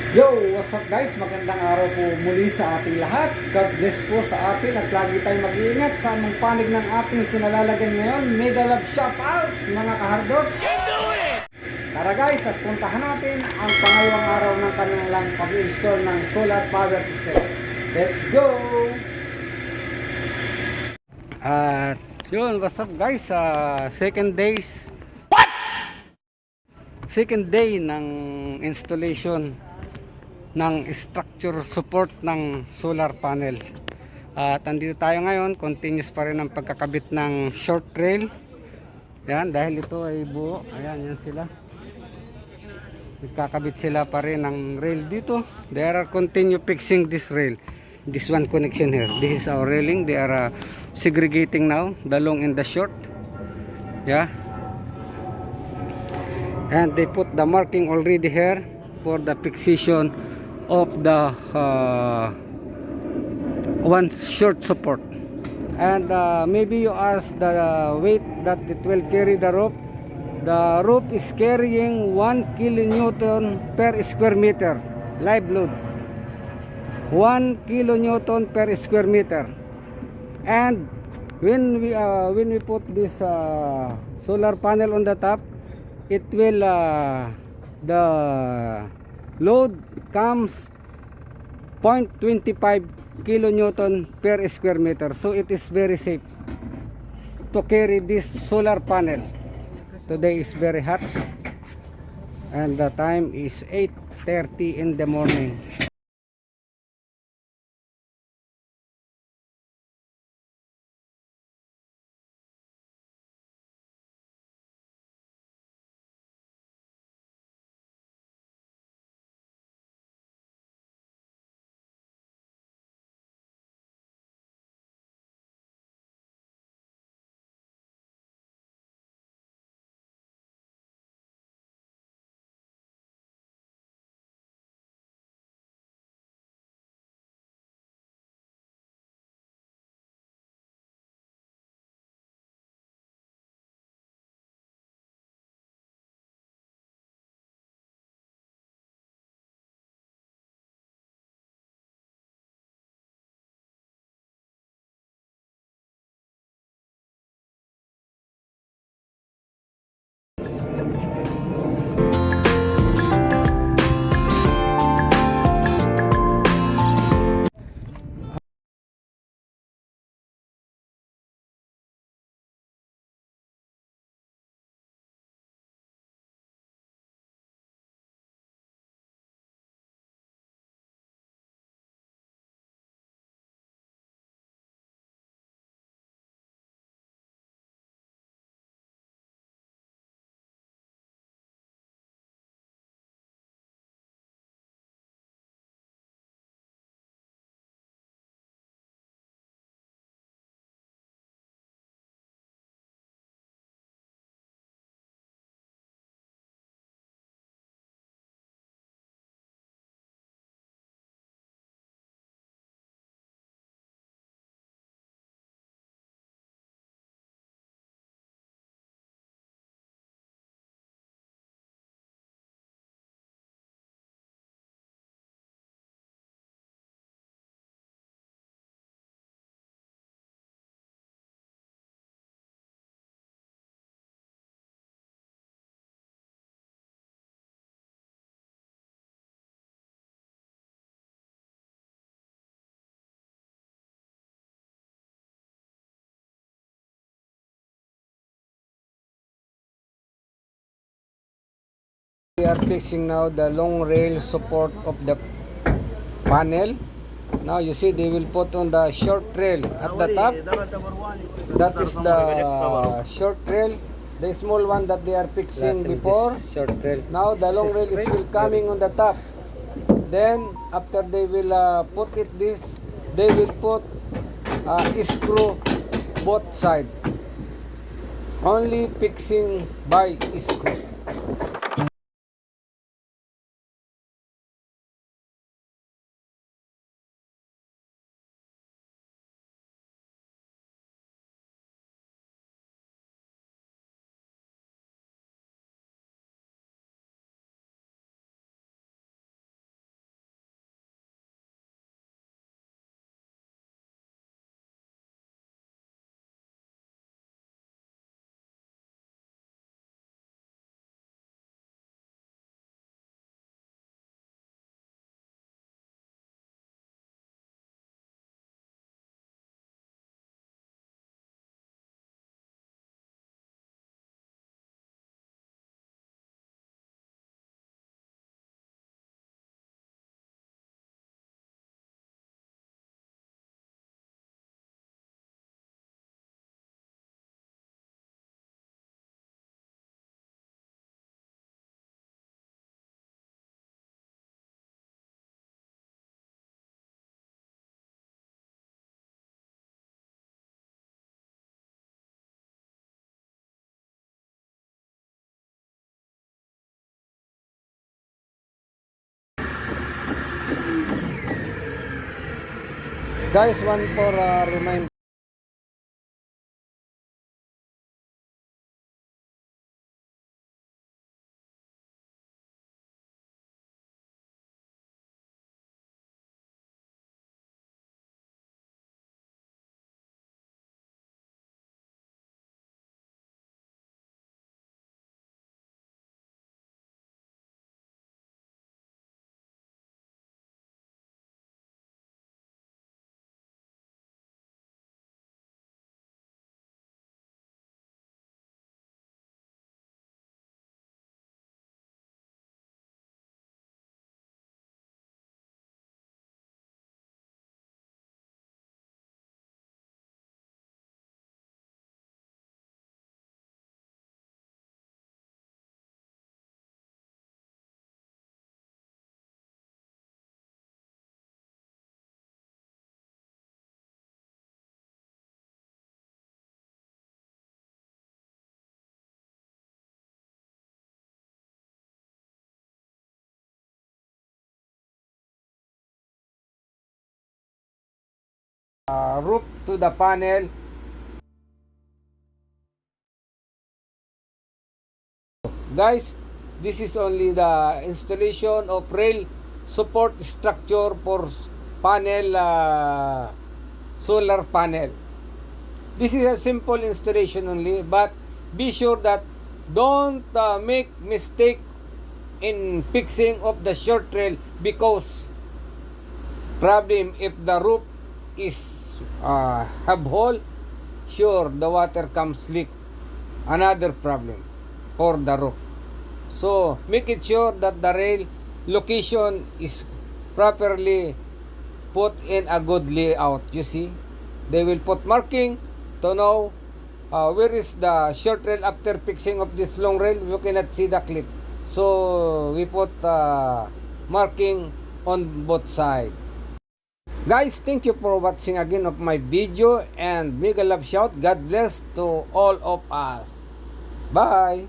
Yo, what's up guys? Magandang araw po muli sa ating lahat. God bless po sa atin at lagi tayong mag-iingat sa amang panig ng ating kinalalagyan ngayon. Mega love shout out mga kahardot. Tara guys at puntahan natin ang pangalawang araw ng kanilang pag-install ng solar power system. Let's go! At yun, what's up guys? Second day ng installation ng structure support ng solar panel. At andito tayo ngayon, continuous pa rin ang pagkakabit ng short rail. Yan, dahil ito ay buo. Ayan, yan sila. Nagkakabit sila pa rin ng rail dito. They are continue fixing this rail. This one connection here. This is our railing. They are segregating now, the long and the short. Yeah. And they put the marking already here for the fixation of the one short support. And maybe you ask the weight that it will carry the rope. The rope is carrying 1 kilonewton per square meter live load. 1 kilonewton per square meter. And when we put this solar panel on the top, it will the load comes 0.25 kilonewton per square meter, so it is very safe to carry this solar panel. Today is very hot and the time is 8:30 in the morning. We are fixing now the long rail support of the panel. Now you see they will put on the short rail at the top. That is the short rail. The small one that they are fixing before. Short rail. Now the long rail is will coming on the top. Then after they will put it this, they will put screw both side. Only fixing by screw. Guys, one for reminder. Roof to the panel. Guys, this is only the installation of rail support structure for panel, solar panel. This is a simple installation only, but be sure that don't make mistake in fixing of the short rail, because problem if the roof is have hole, sure the water comes leak, another problem for the roof. So make it sure that the rail location is properly put in a good layout. You see, they will put marking to know where is the short rail. After fixing of this long rail, you cannot see the clip, so we put marking on both sides. Guys, thank you for watching again of my video, and mega love shout. God bless to all of us. Bye.